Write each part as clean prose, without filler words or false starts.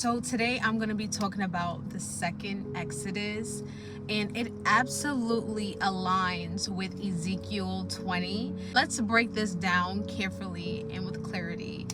So today I'm going to be talking about the second Exodus, and it absolutely aligns with Ezekiel 20. Let's break this down carefully and with clarity.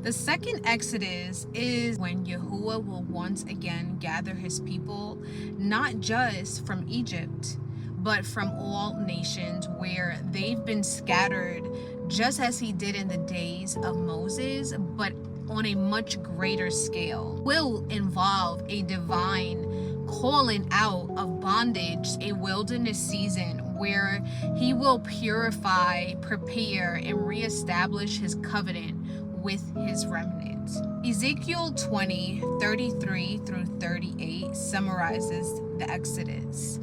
The second Exodus is when Yahuwah will once again gather his people, not just from Egypt, but from all nations where they've been scattered, just as he did in the days of Moses, but on a much greater scale. Will involve a divine calling out of bondage, a wilderness season where he will purify, prepare, and reestablish his covenant with his remnant. Ezekiel 20:33 through 38 summarizes the Exodus.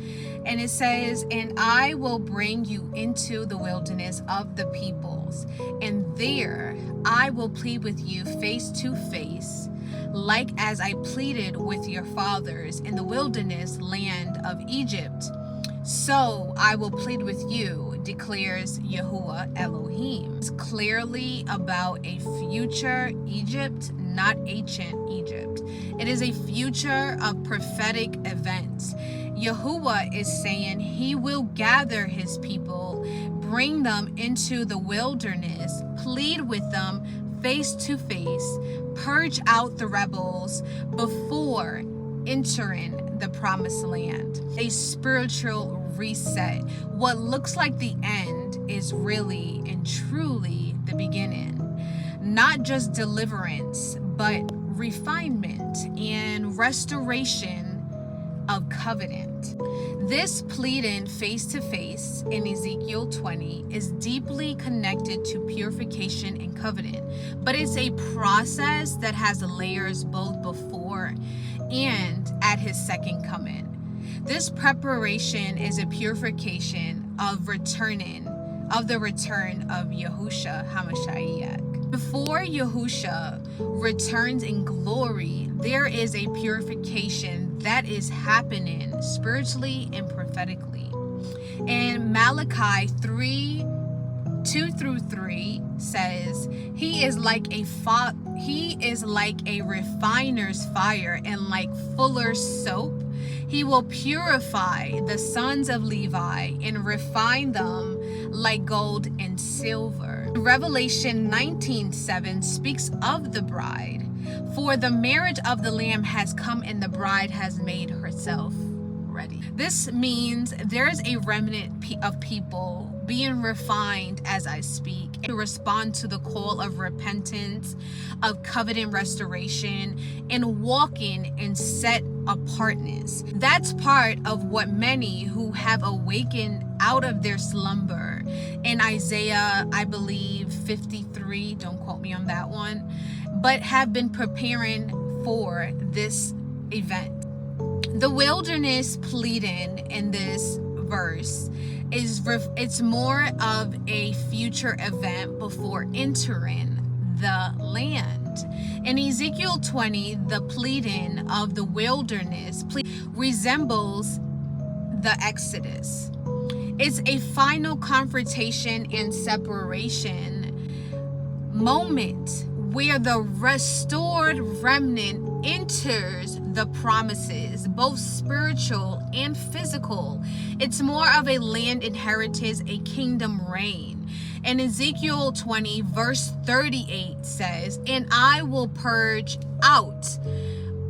And it says, "And I will bring you into the wilderness of the peoples, and there I will plead with you face to face, like as I pleaded with your fathers in the wilderness land of Egypt. So I will plead with you, declares Yahuwah Elohim." It's clearly about a future Egypt, not ancient Egypt. It is a future of prophetic events. Yahuwah is saying he will gather his people, bring them into the wilderness, plead with them face to face, purge out the rebels before entering the promised land. A spiritual reset. What looks like the end is really and truly the beginning. Not just deliverance, but refinement and restoration of covenant. This pleading face to face in Ezekiel 20 is deeply connected to purification and covenant, but it's a process that has layers both before and at his second coming. This preparation is a purification of the return of Yahusha HaMashiach. Before Yahusha returns in glory, there is a purification that is happening spiritually and prophetically. And Malachi 3:2-3 says, he is like a refiner's fire and like fuller's soap. He will purify the sons of Levi and refine them like gold and silver. Revelation 19:7 speaks of the bride. For the marriage of the Lamb has come and the bride has made herself ready. This means there is a remnant of people being refined as I speak to respond to the call of repentance, of covenant restoration, and walking in set apartness. That's part of what many who have awakened out of their slumber in Isaiah, I believe 53, don't quote me on that one, but have been preparing for this event. The wilderness pleading in this verse it's more of a future event before entering the land. In Ezekiel 20, the pleading of the wilderness resembles the Exodus. It's a final confrontation and separation moment where the restored remnant enters the promises, both spiritual and physical. It's more of a land inheritance, a kingdom reign. And Ezekiel 20 verse 38 says, "And I will purge out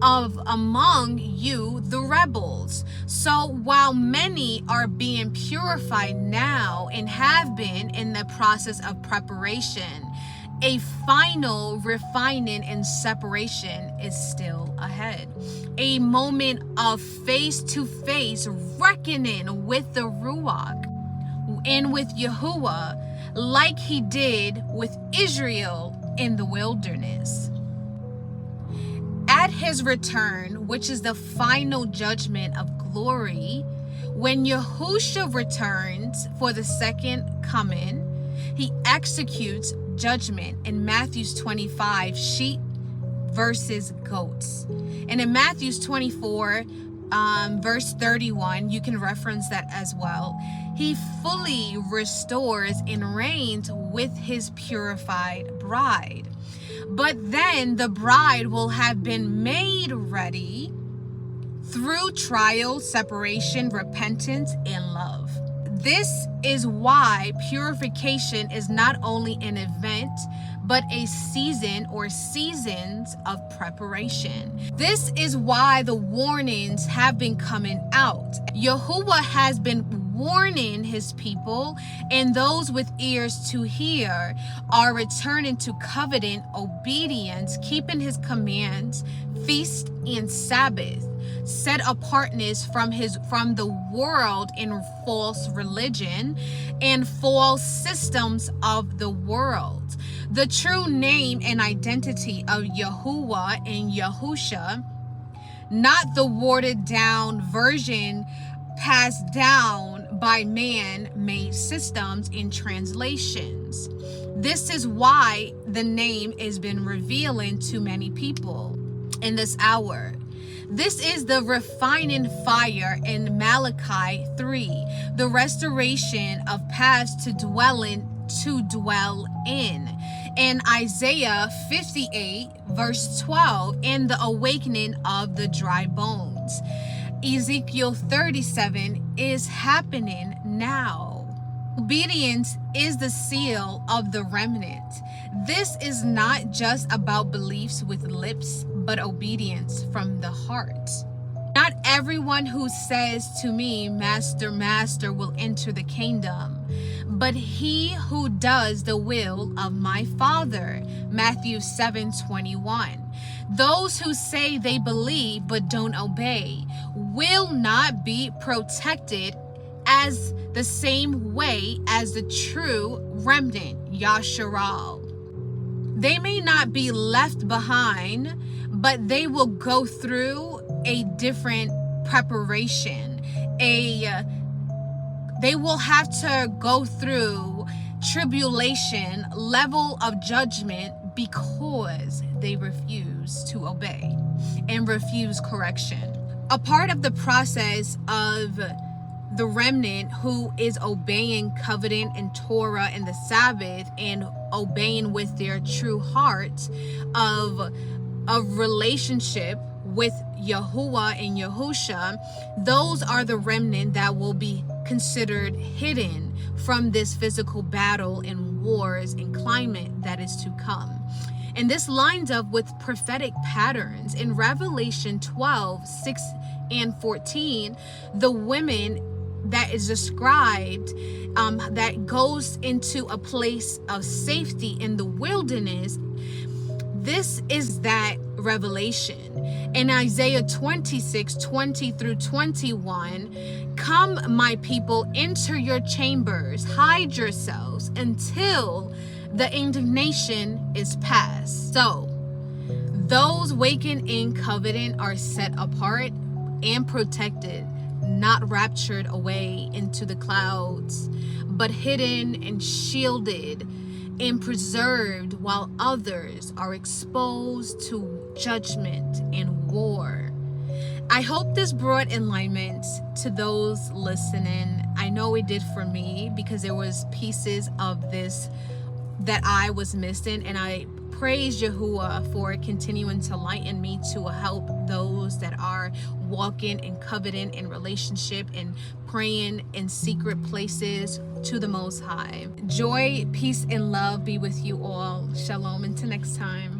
of among you the rebels." So while many are being purified now and have been in the process of preparation, a final refining and separation is still ahead. A moment of face-to-face reckoning with the Ruach and with Yahuwah, like he did with Israel in the wilderness. At his return, which is the final judgment of glory, when Yahusha returns for the second coming, he executes judgment in Matthew 25, sheep versus goats. And in Matthew 24, verse 31, you can reference that as well. He fully restores and reigns with his purified bride. But then the bride will have been made ready through trial, separation, repentance, and love. This is why purification is not only an event, but a season or seasons of preparation. This is why the warnings have been coming out. Yahuwah has been warning his people, and those with ears to hear are returning to covenant obedience, keeping his commands, feast, and Sabbath, set apartness from the world in false religion and false systems of the world. The true name and identity of Yahuwah and Yahusha, not the watered down version passed down by man-made systems and translations. This is why the name has been revealing to many people in this hour. This is the refining fire in Malachi 3, the restoration of past to dwell in, and Isaiah 58 verse 12, and the awakening of the dry bones. Ezekiel 37 is happening now. Obedience is the seal of the remnant. This is not just about beliefs with lips, but obedience from the heart. Not everyone who says to me, Master, Master, will enter the kingdom, but he who does the will of my Father. Matthew 7:21. Those who say they believe but don't obey will not be protected as the same way as the true remnant, Yasharal. They may not be left behind, but they will go through a different preparation. They will have to go through tribulation, level of judgment, because they refuse to obey and refuse correction. A part of the process of the remnant who is obeying covenant and Torah and the Sabbath and obeying with their true heart of relationship with Yahuwah and Yahusha, those are the remnant that will be considered hidden from this physical battle and wars and climate that is to come. And this lines up with prophetic patterns. In Revelation 12:6 and 14, the women that is described that goes into a place of safety in the wilderness, this is that revelation. In Isaiah 26:20 through 21, come my people, enter your chambers, hide yourselves until the indignation is past. So those wakened in covenant are set apart and protected, not raptured away into the clouds, but hidden and shielded and preserved, while others are exposed to judgment and war. I hope this brought enlightenment to those listening. I know it did for me, because there was pieces of this that I was missing, and I praise Yahuwah for continuing to lighten me to help those that are walking in covenant and relationship and praying in secret places to the Most High. Joy, peace, and love be with you all. Shalom, until next time.